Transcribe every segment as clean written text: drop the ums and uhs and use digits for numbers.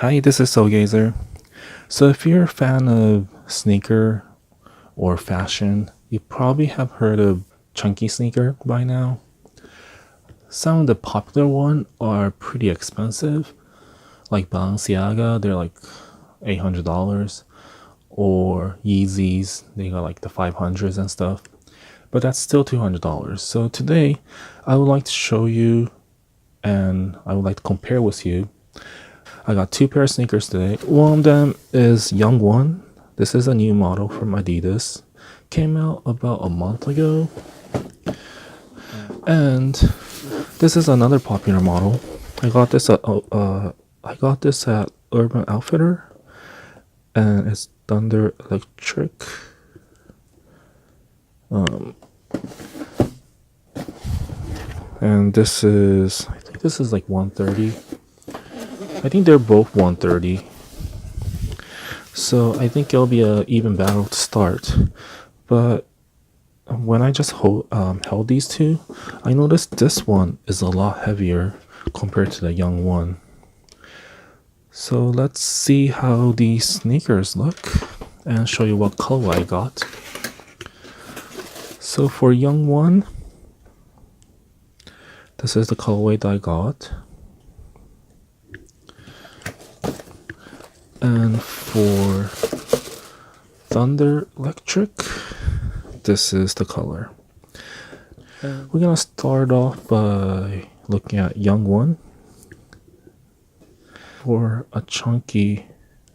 Hi, this is Soulgazer. So if you're a fan of sneaker or fashion, you probably have heard of chunky sneaker by now. Some of the popular ones are pretty expensive, like Balenciaga, they're like $800, or Yeezys, they got like the 500s and stuff, but that's still $200. So today, I would like to show you and I would like to compare with you. I got two pair of sneakers today. One of them is Yung-1. This is a new model from Adidas. Came out about a month ago. And this is another popular model. I got this at Urban Outfitter, and it's Thunder Electric. And this is, I think this is like 130. I think they're both 130. So I think it'll be a even battle to start. But when I just held these two, I noticed this one is a lot heavier compared to the Yung-1. So let's see how these sneakers look and show you what color I got. So for Yung-1, this is the colorway that I got. And for Thunder Electric, this is the color. We're gonna start off by looking at Yung-1. For a chunky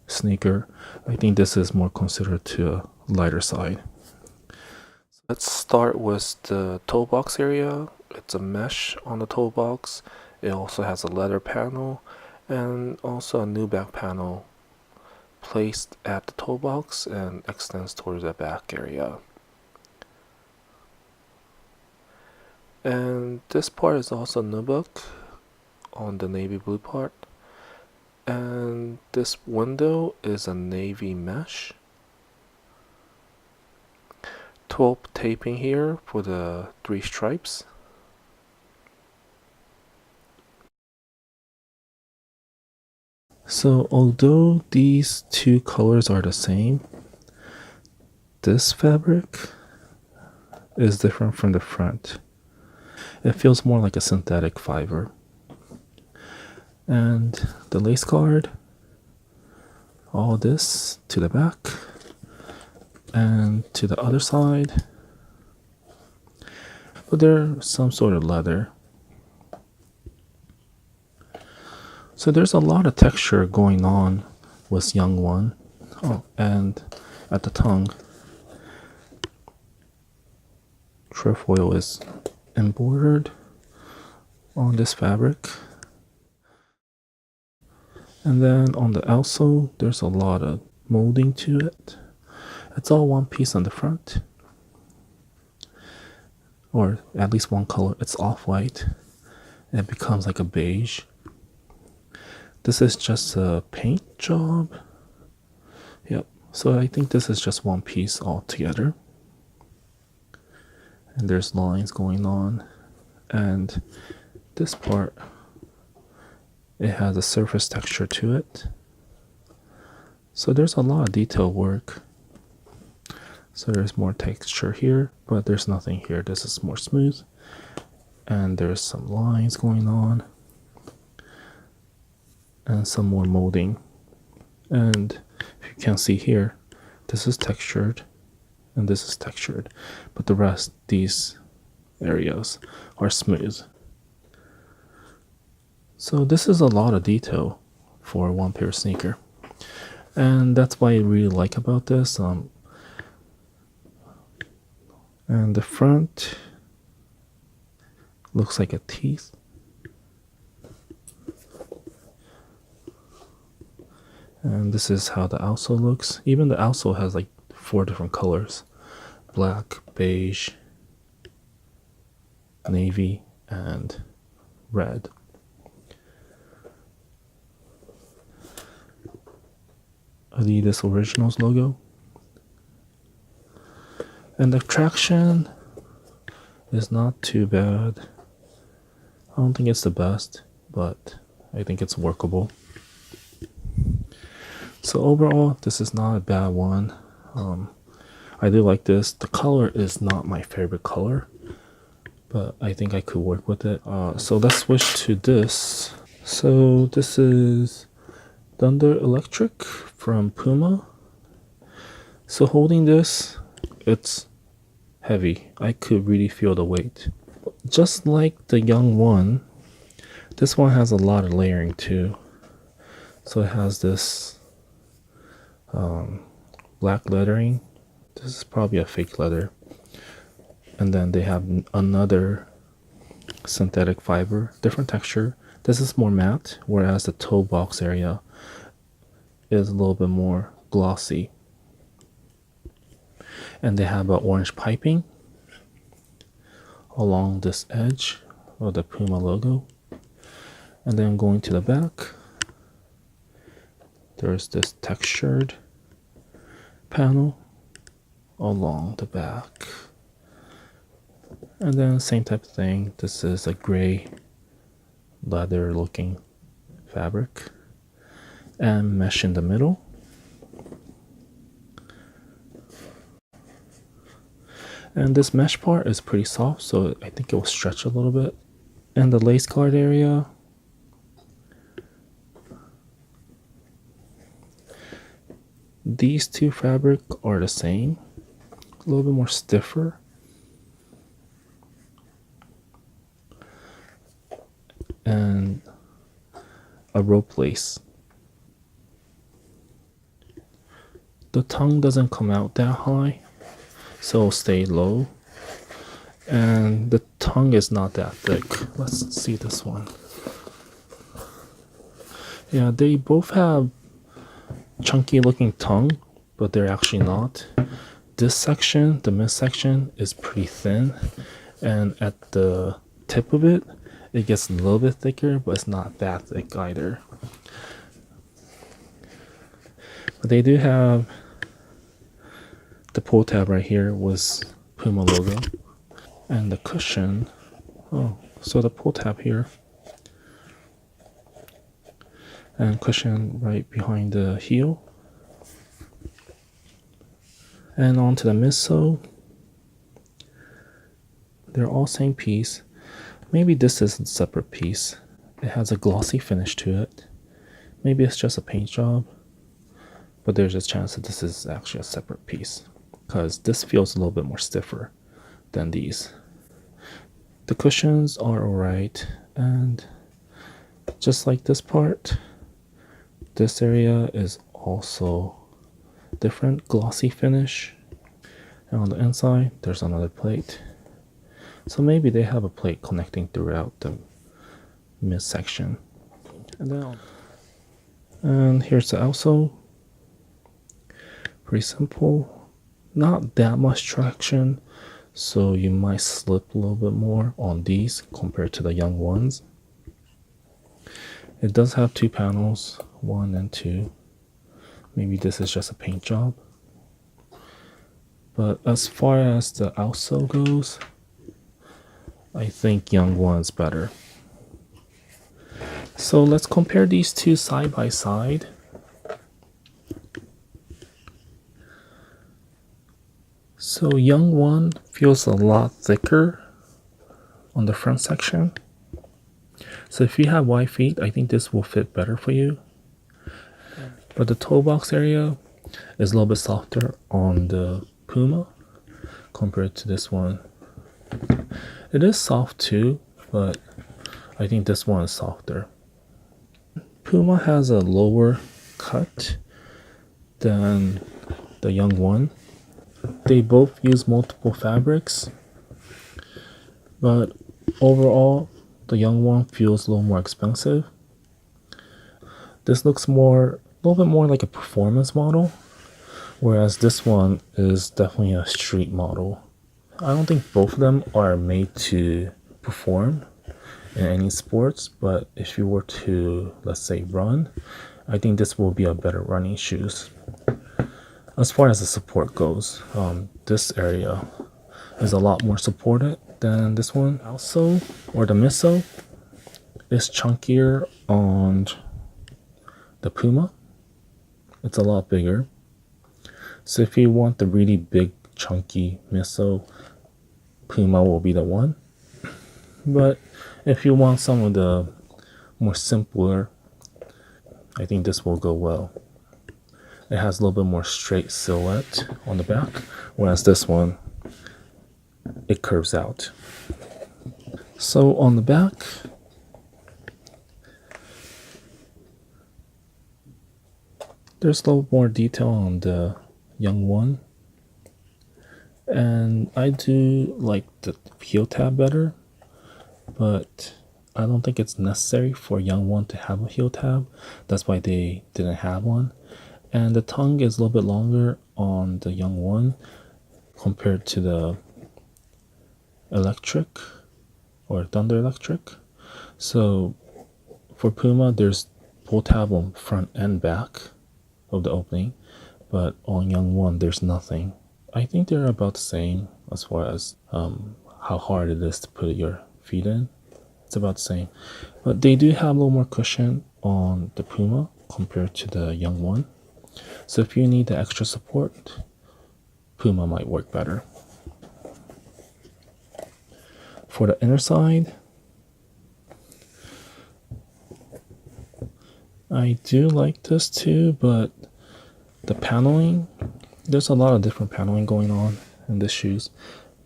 sneaker, I think this is more considered to a lighter side. Let's start with the toe box area. It's a mesh on the toe box. It also has a leather panel and also a new back panel placed at the toe box and extends towards the back area. And this part is also nubuck on the navy blue part. And this window is a navy mesh. Taupe taping here for the 3 stripes. So although these two colors are the same, this fabric is different from the front. It feels more like a synthetic fiber. And the lace guard, all this to the back and to the other side, but there's some sort of leather. So there's a lot of texture going on with Yung-1. Oh, and at the tongue, trefoil is embroidered on this fabric. And then on the outsole, there's a lot of molding to it. It's all one piece on the front, or at least one color. It's off-white. It becomes like a beige. This is just a paint job. Yep. So I think this is just one piece all together. And there's lines going on. And this part, it has a surface texture to it. So there's a lot of detail work. So there's more texture here, but there's nothing here. This is more smooth. And there's some lines going on. And some more molding. And if you can see here, this is textured and this is textured, but the rest, these areas are smooth. So this is a lot of detail for one pair of sneaker, and that's what I really like about this. And the front looks like a teeth. And this is how the outsole looks. Even the outsole has like 4 different colors: black, beige, navy, and red. Adidas Originals logo. And the traction is not too bad. I don't think it's the best, but I think it's workable. So overall, this is not a bad one. I do like this. The color is not my favorite color, but I think I could work with it. So let's switch to this. So this is Thunder Electric from PUMA. So holding this, it's heavy. I could really feel the weight. Just like the Yung-1, this one has a lot of layering too. So it has this black lettering. This is probably a fake leather. And then they have another synthetic fiber, different texture. This is more matte, whereas the toe box area is a little bit more glossy. And they have an orange piping along this edge of the PUMA logo. And then going to the back, there's this textured panel along the back. And then same type of thing. This is a gray leather looking fabric and mesh in the middle. And this mesh part is pretty soft, so I think it will stretch a little bit. And the lace guard area, these two fabric are the same, a little bit more stiffer. And a rope lace. The tongue doesn't come out that high, so it'll stay low. And the tongue is not that thick. Let's see this one. Yeah, they both have chunky looking tongue, but they're actually not. This section, the midsection, is pretty thin, and at the tip of it, it gets a little bit thicker, but it's not that thick either. But they do have the pull tab right here was PUMA logo. And the cushion, so the pull tab here. And cushion right behind the heel. And onto the midsole. They're all same piece. Maybe this is a separate piece. It has a glossy finish to it. Maybe it's just a paint job. But there's a chance that this is actually a separate piece, because this feels a little bit more stiffer than these. The cushions are alright, and just like this part, this area is also different glossy finish. And on the inside, there's another plate. So maybe they have a plate connecting throughout the midsection. And here's the outsole. Pretty simple. Not that much traction, so you might slip a little bit more on these compared to the Yung-1s. It does have two panels, 1 and 2. Maybe this is just a paint job. But as far as the outsole goes, I think Yung-1's better. So let's compare these two side by side. So Yung-1 feels a lot thicker on the front section. So if you have wide feet, I think this will fit better for you. But the toe box area is a little bit softer on the PUMA compared to this one. It is soft too, but I think this one is softer. PUMA has a lower cut than the Yung-1. They both use multiple fabrics, but overall, the Yung-1 feels a little more expensive. This looks a little bit more like a performance model, whereas this one is definitely a street model. I don't think both of them are made to perform in any sports, but if you were to, let's say, run, I think this will be a better running shoes. As far as the support goes, this area is a lot more supported than this one. Outsole, or the midsole, is chunkier on the PUMA, It's a lot bigger. So if you want the really big, chunky midsole, PUMA will be the one. But if you want some of the more simpler, I think this will go well. It has a little bit more straight silhouette on the back, whereas this one, it curves out. So on the back, there's a little more detail on the Yung-1. And I do like the heel tab better, but I don't think it's necessary for Yung-1 to have a heel tab. That's why they didn't have one. And the tongue is a little bit longer on the Yung-1 compared to the electric or Thunder Electric. So for PUMA, there's pull tab on front and back of the opening, but on Yung-1 there's nothing. I think they're about the same as far as how hard it is to put your feet in. It's about the same, but they do have a little more cushion on the PUMA compared to the Yung-1. So if you need the extra support, PUMA might work better. For the inner side, I do like this too, but the paneling, there's a lot of different paneling going on in the shoes,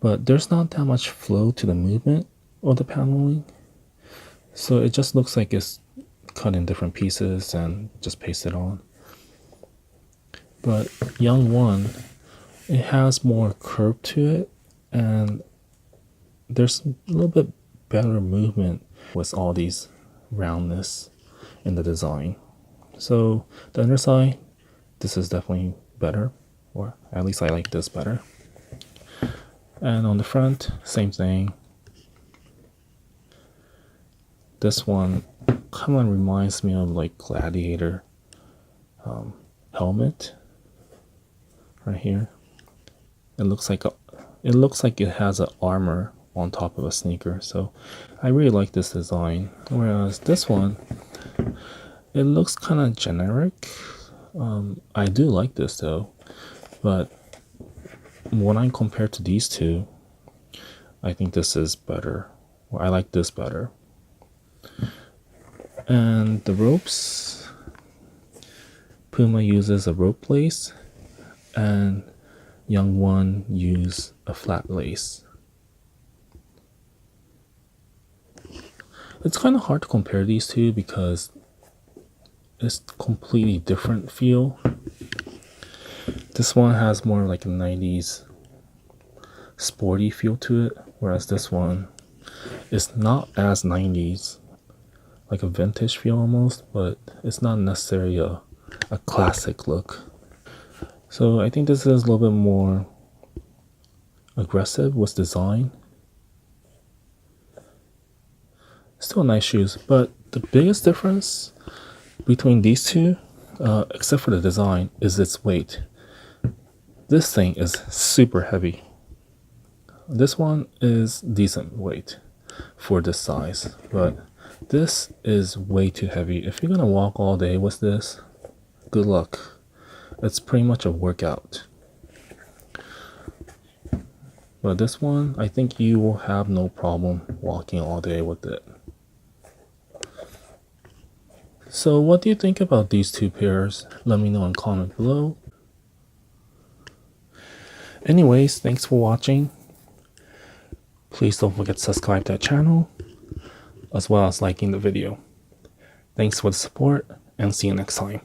but there's not that much flow to the movement of the paneling. So it just looks like it's cut in different pieces and just pasted on. But Yung-1, it has more curve to it, and there's a little bit better movement with all these roundness in the design. So the underside, this is definitely better, or at least I like this better. And on the front, same thing. This one kind of reminds me of like Gladiator helmet right here. It looks like it has an armor on top of a sneaker, so I really like this design. Whereas this one, it looks kind of generic. I do like this though, but when I compare to these two, I think this is better, or I like this better. And the ropes, PUMA uses a rope lace, and Yung-1 use a flat lace. It's kind of hard to compare these two because it's completely different feel. This one has more like a 90s sporty feel to it, whereas this one is not as 90s, like a vintage feel almost, but it's not necessarily a classic look. So I think this is a little bit more aggressive with design. Still nice shoes, but the biggest difference between these two, except for the design, is its weight. This thing is super heavy. This one is decent weight for this size, but this is way too heavy. If you're gonna walk all day with this, good luck. It's pretty much a workout. But this one, I think you will have no problem walking all day with it. So what do you think about these two pairs? Let me know in the comment below. Anyways, thanks for watching. Please don't forget to subscribe to the channel, as well as liking the video. Thanks for the support, and see you next time.